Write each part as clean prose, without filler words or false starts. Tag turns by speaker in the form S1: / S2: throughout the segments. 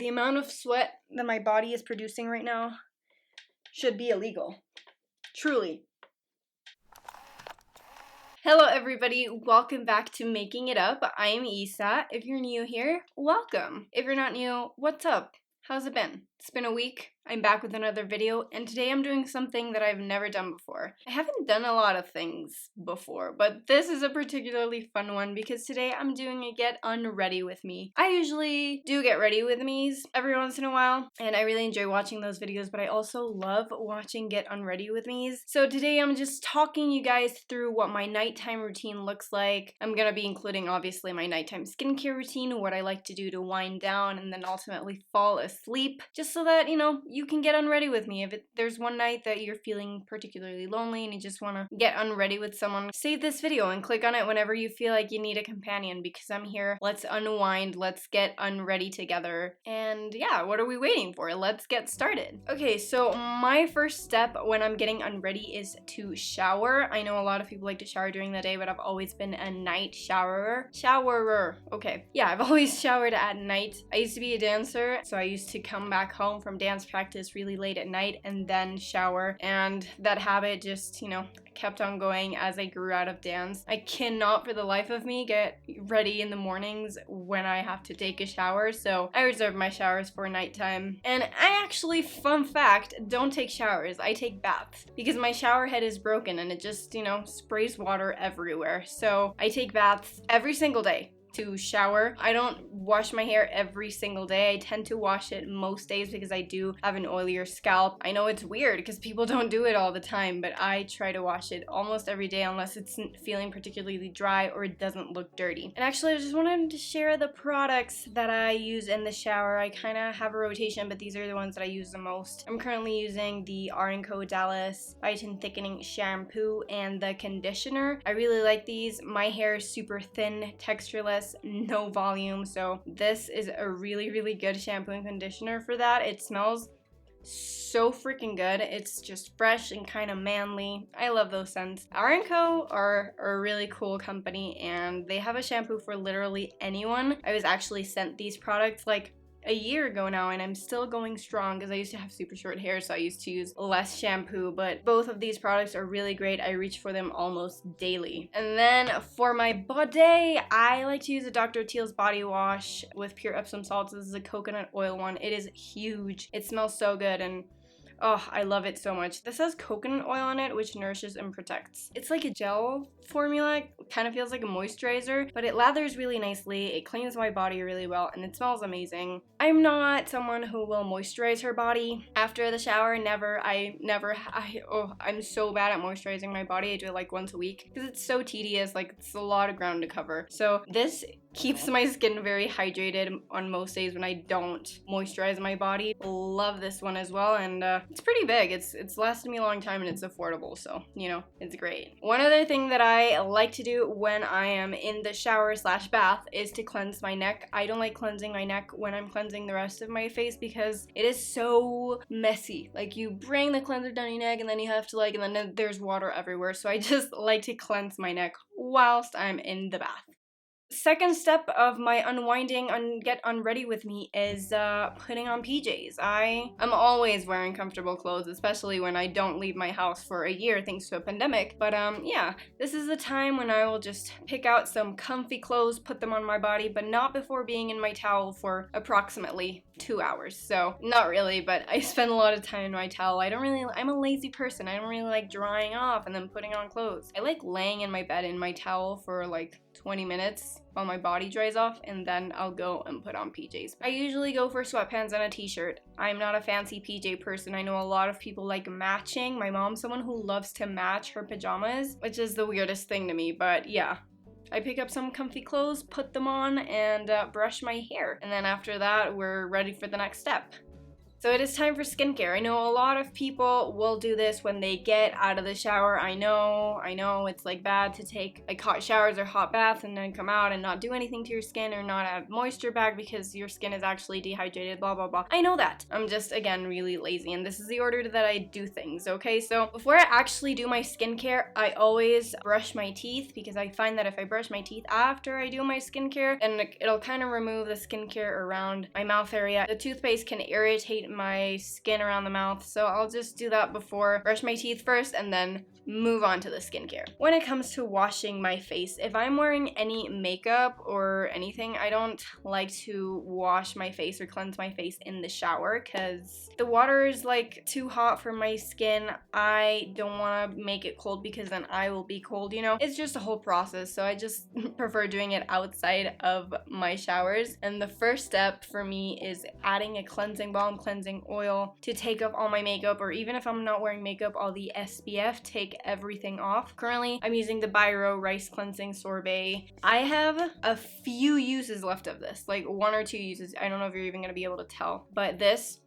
S1: The amount of sweat that my body is producing right now should be illegal. Truly. Hello everybody, welcome back to Making It Up. I am Isa. If you're new here, welcome. If you're not new, what's up? How's it been? It's been a week. I'm back with another video, and today I'm doing something that I've never done before. I haven't done a lot of things before, but this is a particularly fun one because today I'm doing a get unready with me. I usually do get ready with me's every once in a while, and I really enjoy watching those videos, but I also love watching get unready with me's. So today I'm just talking you guys through what my nighttime routine looks like. I'm gonna be including obviously my nighttime skincare routine, what I like to do to wind down and then ultimately fall asleep, just so that, you know, you can get unready with me. If there's one night that you're feeling particularly lonely and you just want to get unready with someone, save this video and click on it whenever you feel like you need a companion, because I'm here. Let's unwind, let's get unready together. And yeah, what are we waiting for? Let's get started. Okay, so my first step when I'm getting unready is to shower. I know a lot of people like to shower during the day, but I've always been a night showerer. Okay. Yeah, I've always showered at night. I used to be a dancer, so I used to come back home from dance practice really late at night and then shower, and that habit just, you know, kept on going as I grew out of dance. I cannot for the life of me get ready in the mornings when I have to take a shower, so I reserve my showers for nighttime. And I actually, fun fact, don't take showers. I take baths because my shower head is broken and it just, you know, sprays water everywhere. So I take baths every single day to shower. I don't wash my hair every single day. I tend to wash it most days because I do have an oilier scalp. I know it's weird because people don't do it all the time, but I try to wash it almost every day unless it's feeling particularly dry or it doesn't look dirty. And actually, I just wanted to share the products that I use in the shower. I kind of have a rotation, but these are the ones that I use the most. I'm currently using the R&Co Dallas Biotin Thickening Shampoo and the conditioner. I really like these. My hair is super thin, textureless, no volume, so this is a really good shampoo and conditioner for that. It smells so freaking good. It's just fresh and kind of manly. I love those scents. R&Co are a really cool company, and they have a shampoo for literally anyone. I was actually sent these products like a year ago now, and I'm still going strong because I used to have super short hair, so I used to use less shampoo, but both of these products are really great. I reach for them almost daily. And then for my body, I like to use a Dr. Teal's body wash with pure Epsom salts. This is a coconut oil one. It is huge. It smells so good, and oh, I love it so much. This has coconut oil on it, which nourishes and protects. It's like a gel formula. It kind of feels like a moisturizer, but it lathers really nicely. It cleans my body really well, and it smells amazing. I'm not someone who will moisturize her body after the shower. I'm so bad at moisturizing my body. I do it like once a week because it's so tedious. Like, it's a lot of ground to cover. So this keeps my skin very hydrated on most days when I don't moisturize my body. Love this one as well, and it's pretty big. It's lasted me a long time and it's affordable, so, you know, it's great. One other thing that I like to do when I am in the shower / bath is to cleanse my neck. I don't like cleansing my neck when I'm cleansing the rest of my face because it is so messy. Like, you bring the cleanser down your neck and then you have to and then there's water everywhere. So I just like to cleanse my neck whilst I'm in the bath. Second step of my unwinding and get unready with me is putting on PJs. I am always wearing comfortable clothes, especially when I don't leave my house for a year thanks to a pandemic. But yeah, this is the time when I will just pick out some comfy clothes, put them on my body, but not before being in my towel for approximately 2 hours. So not really, but I spend a lot of time in my towel. I'm a lazy person. I don't really like drying off and then putting on clothes. I like laying in my bed in my towel for like 20 minutes while my body dries off, and then I'll go and put on PJs. I usually go for sweatpants and a t-shirt. I'm not a fancy PJ person. I know a lot of people like matching. My mom's someone who loves to match her pajamas, which is the weirdest thing to me, but yeah. I pick up some comfy clothes, put them on, and brush my hair. And then after that, we're ready for the next step. So it is time for skincare. I know a lot of people will do this when they get out of the shower. I know it's like bad to take like hot showers or hot baths and then come out and not do anything to your skin or not add moisture back because your skin is actually dehydrated, blah, blah, blah. I know that. I'm just, again, really lazy, and this is the order that I do things, okay? So before I actually do my skincare, I always brush my teeth because I find that if I brush my teeth after I do my skincare, then it'll kind of remove the skincare around my mouth area. The toothpaste can irritate my skin around the mouth, so I'll just do that before, brush my teeth first, and then move on to the skincare. When it comes to washing my face, if I'm wearing any makeup or anything, I don't like to wash my face or cleanse my face in the shower because the water is like too hot for my skin. I don't want to make it cold because then I will be cold, you know? It's just a whole process, so I just prefer doing it outside of my showers. And the first step for me is adding a cleansing balm, cleansing oil to take off all my makeup, or even if I'm not wearing makeup, all the SPF, take everything off. Currently, I'm using the Biro Rice Cleansing Sorbet. I have a few uses left of this, like 1 or 2 uses. I don't know if you're even gonna be able to tell, but this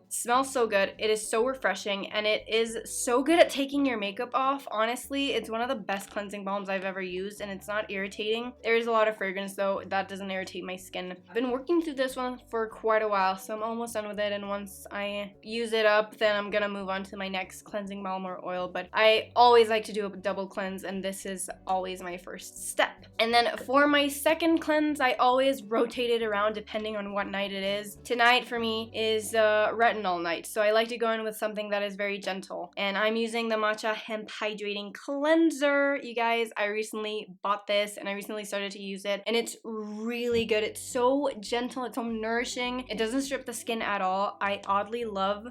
S1: smells so good. It is so refreshing, and it is so good at taking your makeup off. Honestly, it's one of the best cleansing balms I've ever used, and it's not irritating. There is a lot of fragrance though, that doesn't irritate my skin. I've been working through this one for quite a while, so I'm almost done with it, and once I use it up, then I'm gonna move on to my next cleansing balm or oil. But I always like to do a double cleanse, and this is always my first step. And then for my second cleanse, I always rotate it around depending on what night it is. Tonight for me is retinol night, so I like to go in with something that is very gentle, and I'm using the Matcha Hemp Hydrating Cleanser. You guys, I recently bought this and I recently started to use it, and it's really good. It's so gentle, it's so nourishing, it doesn't strip the skin at all. I oddly love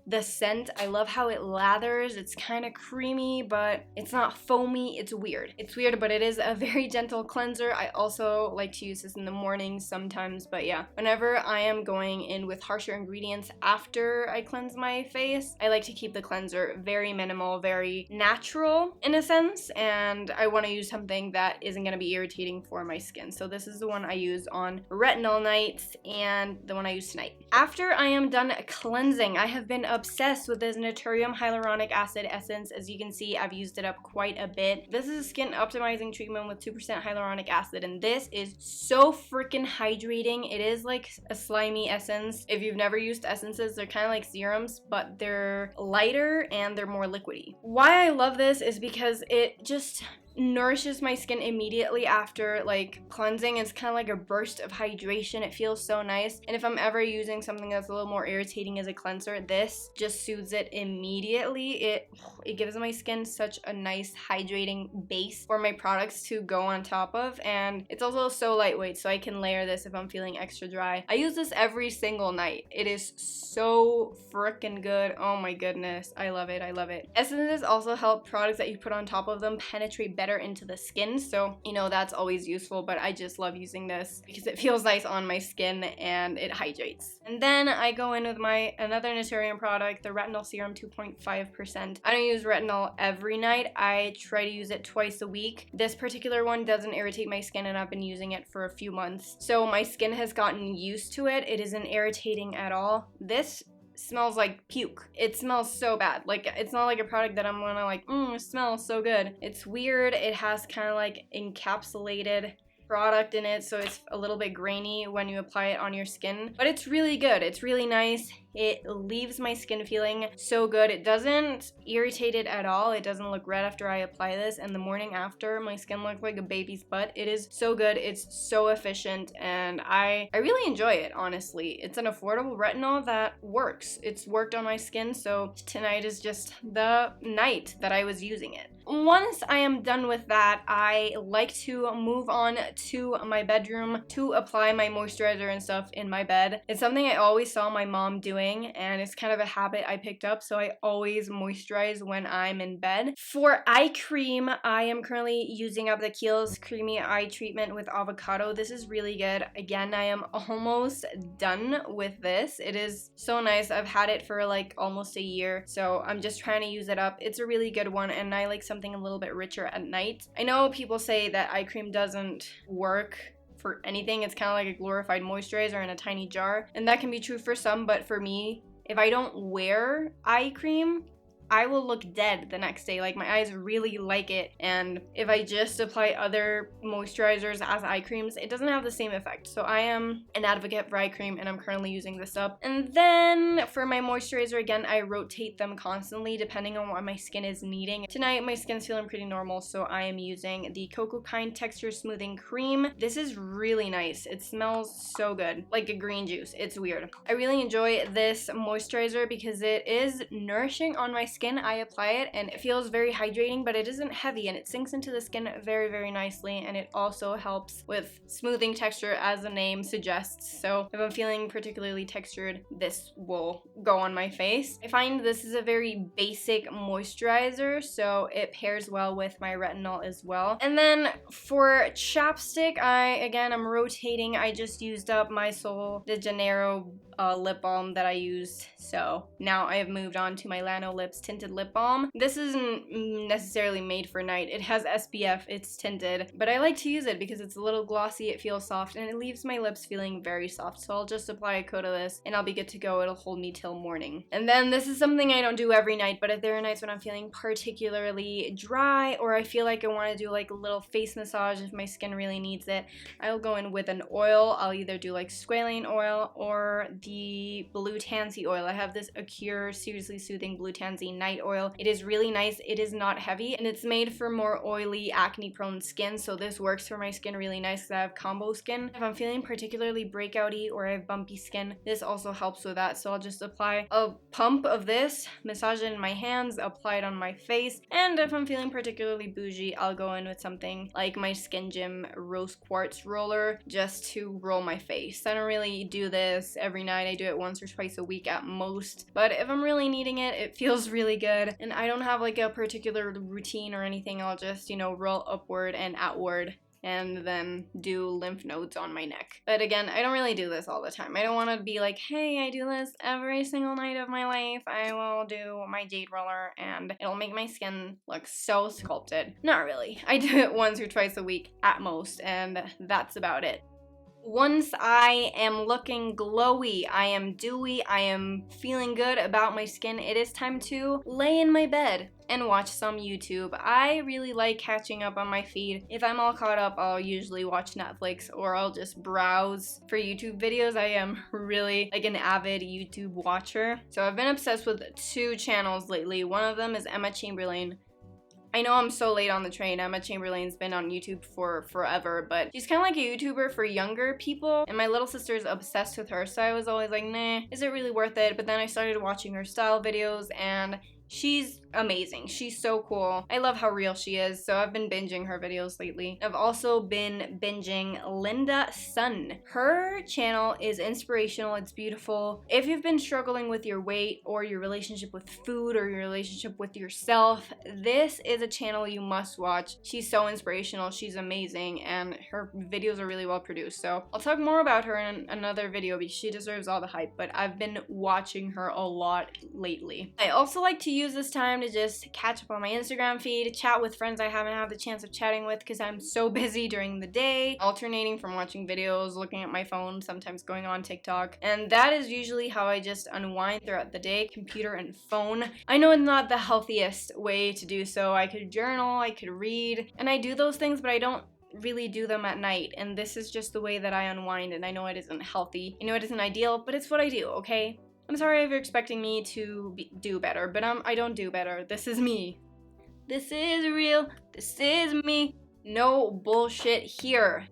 S1: the scent. I love how it lathers. It's kind of creamy, but it's not foamy. It's weird. It's weird, but it is a very gentle cleanser. I also like to use this in the morning sometimes, but yeah, whenever I am going in with harsher ingredients after I cleanse my face, I like to keep the cleanser very minimal, very natural in a sense, and I want to use something that isn't going to be irritating for my skin. So this is the one I use on retinol nights and the one I use tonight. After I am done cleansing, I have been obsessed with this Neutrium Hyaluronic Acid Essence. As you can see, I've used it up quite a bit. This is a skin optimizing treatment with 2% hyaluronic acid, and this is so freaking hydrating. It is like a slimy essence. If you've never used essences, they're kind of like serums, but they're lighter and they're more liquidy. Why I love this is because it just nourishes my skin immediately after like cleansing. It's kind of like a burst of hydration. It feels so nice, and if I'm ever using something that's a little more irritating as a cleanser, this just soothes it immediately. It gives my skin such a nice hydrating base for my products to go on top of, and it's also so lightweight, so I can layer this if I'm feeling extra dry. I use this every single night. It is so freaking good. Oh my goodness, I love it. I love it. Essences also help products that you put on top of them penetrate better into the skin, so you know that's always useful, but I just love using this because it feels nice on my skin and it hydrates. And then I go in with my another Neutrium product, the Retinal Serum 2.5%. I don't use retinol every night. I try to use it twice a week. This particular one doesn't irritate my skin, and I've been using it for a few months, so my skin has gotten used to it. It isn't irritating at all. This smells like puke. It smells so bad. Like, it's not like a product that I'm gonna like, it smells so good. It's weird. It has kind of like encapsulated product in it, so it's a little bit grainy when you apply it on your skin, but it's really good. It's really nice. It leaves my skin feeling so good. It doesn't irritate it at all. It doesn't look red after I apply this, and the morning after, my skin looks like a baby's butt. It is so good. It's so efficient, and I really enjoy it, honestly. It's an affordable retinol that works. It's worked on my skin, so tonight is just the night that I was using it. Once I am done with that, I like to move on to my bedroom to apply my moisturizer and stuff in my bed. It's something I always saw my mom doing, and it's kind of a habit I picked up, so I always moisturize when I'm in bed. For eye cream, I am currently using up the Kiehl's Creamy Eye Treatment with Avocado. This is really good. Again, I am almost done with this. It is so nice. I've had it for like almost a year, so I'm just trying to use it up. It's a really good one, and I like something a little bit richer at night. I know people say that eye cream doesn't work for anything. It's kind of like a glorified moisturizer in a tiny jar, and that can be true for some, but for me, if I don't wear eye cream, I will look dead the next day. Like, my eyes really like it, and if I just apply other moisturizers as eye creams, it doesn't have the same effect. So I am an advocate for eye cream, and I'm currently using this up. And then for my moisturizer, again, I rotate them constantly depending on what my skin is needing. Tonight my skin's feeling pretty normal, so I am using the Cocoa Kind Texture Smoothing Cream. This is really nice. It smells so good, like a green juice. It's weird. I really enjoy this moisturizer because it is nourishing on my skin. I apply it and it feels very hydrating, but it isn't heavy, and it sinks into the skin very, very nicely, and it also helps with smoothing texture, as the name suggests. So if I'm feeling particularly textured, this will go on my face. I find this is a very basic moisturizer, so it pairs well with my retinol as well. And then for chapstick, I'm rotating. I just used up my Sol de Janeiro lip balm that I used, so now I have moved on to my Lano Lips Tinted Lip Balm. This isn't necessarily made for night. It has SPF, it's tinted, but I like to use it because it's a little glossy, it feels soft, and it leaves my lips feeling very soft. So I'll just apply a coat of this and I'll be good to go. It'll hold me till morning. And then this is something I don't do every night, but if there are nights when I'm feeling particularly dry, or I feel like I want to do like a little face massage if my skin really needs it, I'll go in with an oil. I'll either do like squalane oil or the blue tansy oil. I have this Acure Seriously Soothing Blue Tansy night oil. It is really nice. It is not heavy, and it's made for more oily, acne prone skin, so this works for my skin really nice because I have combo skin. If I'm feeling particularly breakouty or I have bumpy skin, this also helps with that. So I'll just apply a pump of this, massage it in my hands, apply it on my face, and if I'm feeling particularly bougie, I'll go in with something like my Skin Gym Rose Quartz roller just to roll my face. I don't really do this every night. I do it once or twice a week at most, but if I'm really needing it, it feels really good, and I don't have like a particular routine or anything. I'll just, roll upward and outward and then do lymph nodes on my neck. But again, I don't really do this all the time. I don't want to be like, hey, I do this every single night of my life. I will do my jade roller and it'll make my skin look so sculpted. Not really. I do it once or twice a week at most, and that's about it. Once I am looking glowy, I am dewy, I am feeling good about my skin, it is time to lay in my bed and watch some YouTube. I really like catching up on my feed. If I'm all caught up, I'll usually watch Netflix or I'll just browse for YouTube videos. I am really like an avid YouTube watcher. So I've been obsessed with 2 channels lately. One of them is Emma Chamberlain. I know I'm so late on the train. Emma Chamberlain's been on YouTube for forever, but she's kind of like a YouTuber for younger people, and my little sister's obsessed with her, so I was always like, nah, is it really worth it? But then I started watching her style videos, and she's amazing. She's so cool. I love how real she is, so I've been binging her videos lately. I've also been binging Linda Sun. Her channel is inspirational. It's beautiful. If you've been struggling with your weight or your relationship with food or your relationship with yourself, this is a channel you must watch. She's so inspirational. She's amazing, and her videos are really well produced. So I'll talk more about her in another video because she deserves all the hype, but I've been watching her a lot lately. I also like to use this time to just catch up on my Instagram feed, chat with friends I haven't had the chance of chatting with because I'm so busy during the day, alternating from watching videos, looking at my phone, sometimes going on TikTok, and that is usually how I just unwind throughout the day, computer and phone. I know it's not the healthiest way to do so. I could journal, I could read, and I do those things, but I don't really do them at night, and this is just the way that I unwind, and I know it isn't healthy. I know it isn't ideal, but it's what I do, okay? I'm sorry if you're expecting me to do better, but I don't do better. This is me. This is real. This is me. No bullshit here.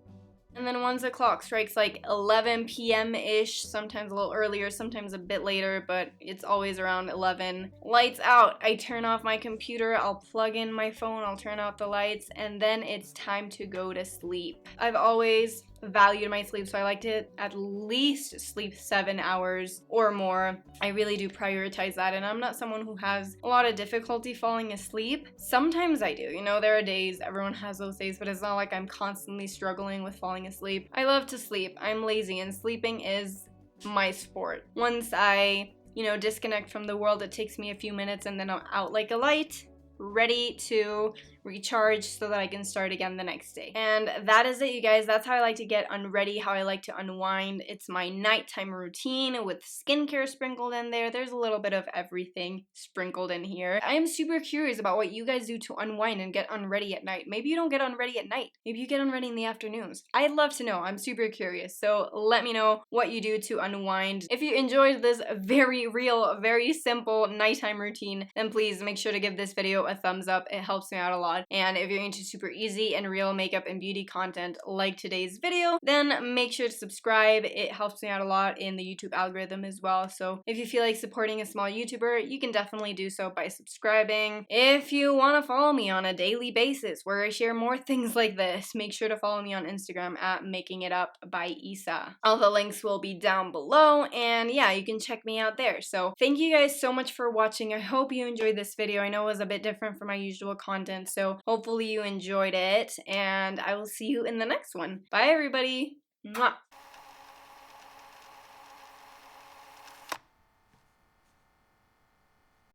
S1: And then once the clock strikes like 11 p.m.-ish, sometimes a little earlier, sometimes a bit later, but it's always around 11, lights out. I turn off my computer, I'll plug in my phone, I'll turn out the lights, and then it's time to go to sleep. I've always valued my sleep, so I like to at least sleep 7 hours or more. I really do prioritize that, and I'm not someone who has a lot of difficulty falling asleep. Sometimes I do, there are days, everyone has those days, but it's not like I'm constantly struggling with falling asleep. I love to sleep. I'm lazy, and sleeping is my sport. Once I, disconnect from the world, it takes me a few minutes, and then I'm out like a light, ready to recharge so that I can start again the next day. And that is it, you guys. That's how I like to get unready, how I like to unwind. It's my nighttime routine with skincare sprinkled in there. There's a little bit of everything sprinkled in here. I am super curious about what you guys do to unwind and get unready at night. Maybe you don't get unready at night. Maybe you get unready in the afternoons. I'd love to know. I'm super curious. So let me know what you do to unwind. If you enjoyed this very real, very simple nighttime routine, then please make sure to give this video a thumbs up. It helps me out a lot. And if you're into super easy and real makeup and beauty content like today's video, then make sure to subscribe. It helps me out a lot in the YouTube algorithm as well. So if you feel like supporting a small YouTuber, you can definitely do so by subscribing. If you want to follow me on a daily basis where I share more things like this, make sure to follow me on Instagram at makingitupbyisa. All the links will be down below, and yeah, you can check me out there. So thank you guys so much for watching. I hope you enjoyed this video. I know it was a bit different from my usual content, so hopefully you enjoyed it, and I will see you in the next one. Bye everybody! Mwah.